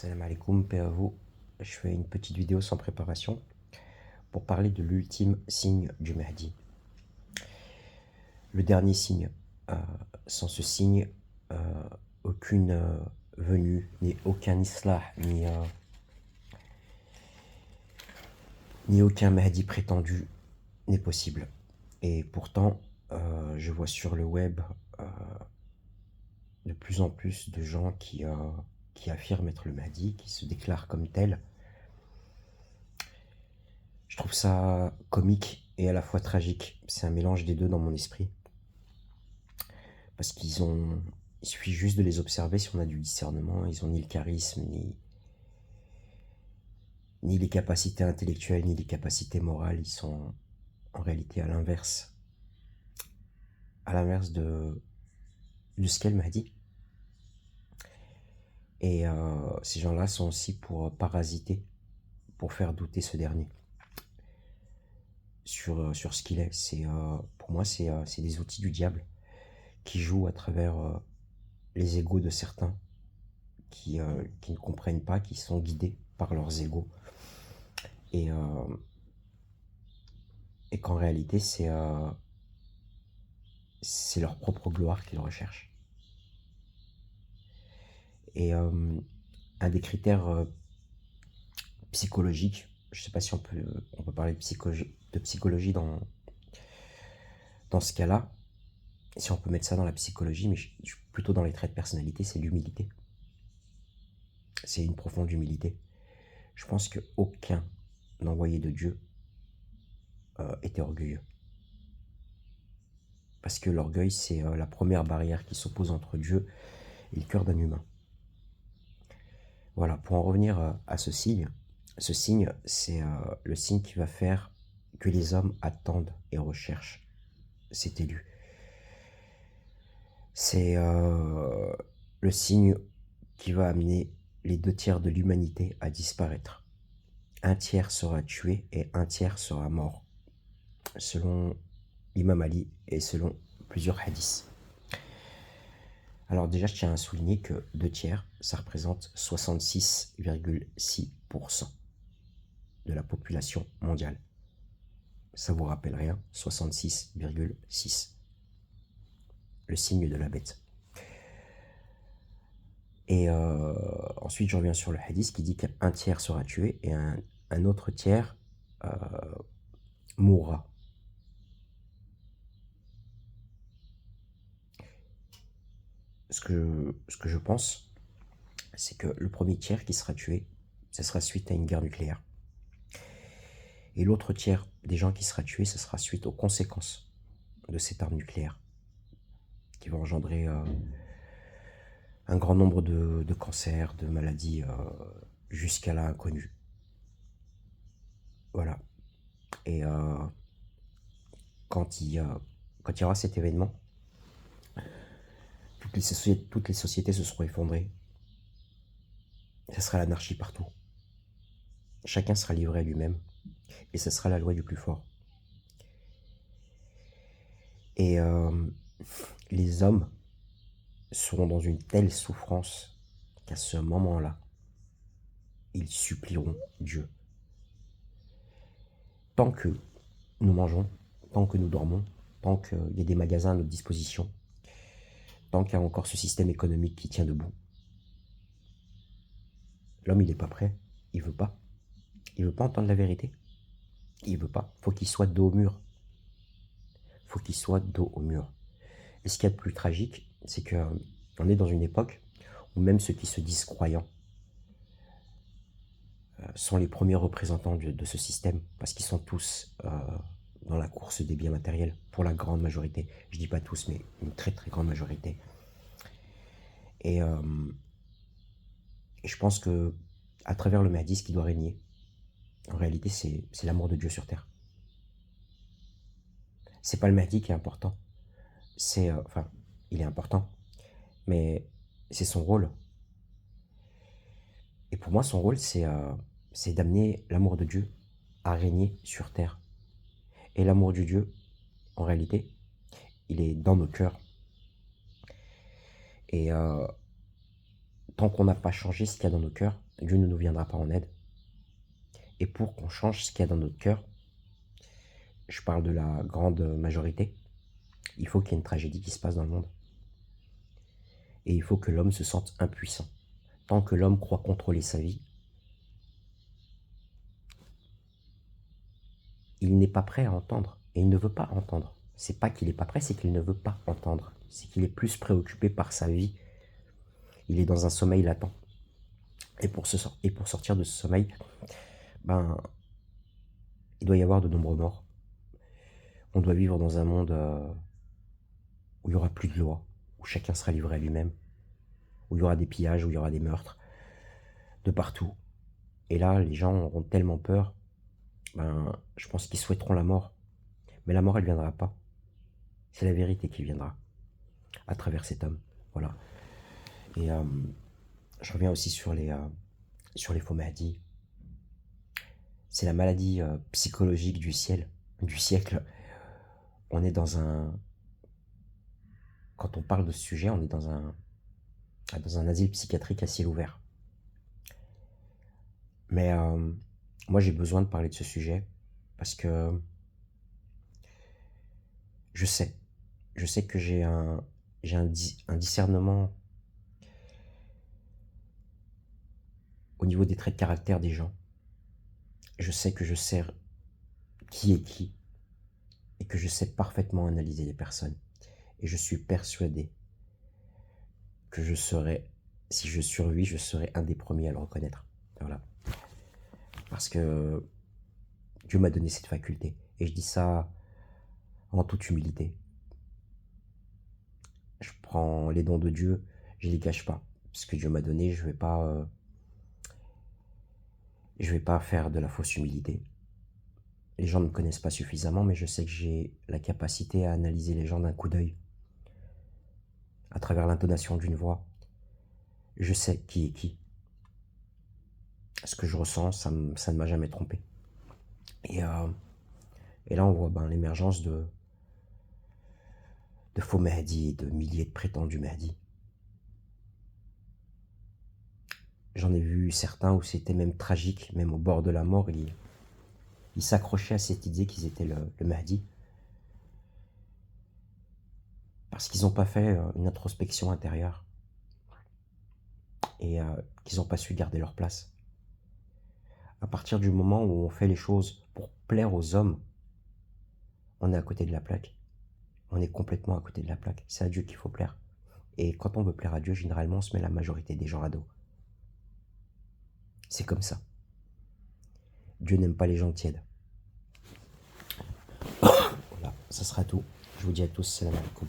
Salam alaikum, paix à vous. Je fais une petite vidéo sans préparation pour parler de l'ultime signe du Mahdi. Le dernier signe. Euh, Sans ce signe, euh, aucune venue, ni aucun islah, ni aucun Mahdi prétendu n'est possible. Et pourtant, je vois sur le web euh, de plus en plus de gens qui affirment être le Mahdi, qui se déclarent comme tel. Je trouve ça comique et à la fois tragique. C'est un mélange des deux dans mon esprit. Parce il suffit juste de les observer si on a du discernement. Ils ont ni le charisme, ni les capacités intellectuelles, ni les capacités morales. Ils sont en réalité à l'inverse de ce qu'elle m'a dit. Et ces gens-là sont aussi pour parasiter, pour faire douter ce dernier sur ce qu'il est. Pour moi, c'est des outils du diable qui jouent à travers les égos de certains qui ne comprennent pas, qui sont guidés par leurs égos. Et, et qu'en réalité, c'est leur propre gloire qu'ils recherchent. Et un des critères psychologiques, je ne sais pas si on peut parler de psychologie dans ce cas-là, si on peut mettre ça dans la psychologie, mais je suis plutôt dans les traits de personnalité, c'est l'humilité. C'est une profonde humilité. Je pense qu'aucun envoyé de Dieu était orgueilleux. Parce que l'orgueil, c'est la première barrière qui s'oppose entre Dieu et le cœur d'un humain. Voilà, pour en revenir à ce signe, c'est le signe qui va faire que les hommes attendent et recherchent cet élu. C'est le signe qui va amener les 2 tiers de l'humanité à disparaître. 1 tiers sera tué et 1 tiers sera mort, selon l'imam Ali et selon plusieurs hadiths. Alors déjà, je tiens à souligner que 2 tiers, ça représente 66,6% de la population mondiale. Ça vous rappelle rien, 66,6. Le signe de la bête. Et ensuite, je reviens sur le hadith qui dit qu'1 tiers sera tué et un autre tiers mourra. Ce que je pense, c'est que le premier tiers qui sera tué, ce sera suite à une guerre nucléaire. Et l'autre tiers des gens qui sera tué, ce sera suite aux conséquences de cette arme nucléaire, qui va engendrer un grand nombre de cancers, de maladies jusqu'à l'inconnu. Voilà. Et quand il y aura cet événement, toutes les sociétés se seront effondrées. Ce sera l'anarchie partout. Chacun sera livré à lui-même. Et ce sera la loi du plus fort. Et les hommes seront dans une telle souffrance qu'à ce moment-là, ils supplieront Dieu. Tant que nous mangeons, tant que nous dormons, tant qu'il y a des magasins à notre disposition, tant qu'il y a encore ce système économique qui tient debout, l'homme, il n'est pas prêt, il veut pas. Il veut pas entendre la vérité. Il veut pas. Faut qu'il soit dos au mur. Faut qu'il soit dos au mur. Et ce qu'il y a de plus tragique, c'est qu'on est dans une époque où même ceux qui se disent croyants sont les premiers représentants de ce système, parce qu'ils sont tous dans la course des biens matériels, pour la grande majorité. Je dis pas tous, mais une très très grande majorité. Et je pense que à travers le Mahdi, ce qui doit régner, en réalité, c'est l'amour de Dieu sur terre. C'est pas le Mahdi qui est important. Enfin, il est important, mais c'est son rôle. Et pour moi, son rôle, c'est d'amener l'amour de Dieu à régner sur terre. Et l'amour de Dieu, en réalité, il est dans nos cœurs. Et tant qu'on n'a pas changé ce qu'il y a dans nos cœurs, Dieu ne nous viendra pas en aide. Et pour qu'on change ce qu'il y a dans notre cœur, je parle de la grande majorité, il faut qu'il y ait une tragédie qui se passe dans le monde. Et il faut que l'homme se sente impuissant. Tant que l'homme croit contrôler sa vie, il n'est pas prêt à entendre. Et il ne veut pas entendre. C'est pas qu'il n'est pas prêt, c'est qu'il ne veut pas entendre. C'est qu'il est plus préoccupé par sa vie. Il est dans un sommeil latent. Et pour sortir de ce sommeil, ben, il doit y avoir de nombreux morts. On doit vivre dans un monde où il n'y aura plus de loi, où chacun sera livré à lui-même, où il y aura des pillages, où il y aura des meurtres, de partout. Et là, les gens auront tellement peur, je pense qu'ils souhaiteront la mort. Mais la mort, elle ne viendra pas. C'est la vérité qui viendra, à travers cet homme. Voilà. Et je reviens aussi sur les faux maladies. C'est la maladie psychologique du siècle. On est dans un... Quand on parle de ce sujet, on est dans un asile psychiatrique à ciel ouvert. Mais moi, j'ai besoin de parler de ce sujet parce que je sais que j'ai un discernement au niveau des traits de caractère des gens. Je sais que je sais qui est qui et que je sais parfaitement analyser les personnes. Et je suis persuadé que si je survis, je serai un des premiers à le reconnaître. Voilà. Parce que Dieu m'a donné cette faculté. Et je dis ça en toute humilité. Je prends les dons de Dieu, je les cache pas. Ce que Dieu m'a donné, je vais pas faire de la fausse humilité. Les gens ne me connaissent pas suffisamment, mais je sais que j'ai la capacité à analyser les gens d'un coup d'œil. À travers l'intonation d'une voix, je sais qui est qui. Ce que je ressens, ça ne m'a jamais trompé. Et là, on voit l'émergence de faux Mahdi et de milliers de prétendus Mahdi. J'en ai vu certains où c'était même tragique, même au bord de la mort, ils s'accrochaient à cette idée qu'ils étaient le Mahdi. Parce qu'ils n'ont pas fait une introspection intérieure. Et qu'ils n'ont pas su garder leur place. À partir du moment où on fait les choses pour plaire aux hommes, on est à côté de la plaque. On est complètement à côté de la plaque. C'est à Dieu qu'il faut plaire. Et quand on veut plaire à Dieu, généralement, on se met la majorité des gens à dos. C'est comme ça. Dieu n'aime pas les gens tièdes. Voilà, ça sera tout. Je vous dis à tous, salam alaikum.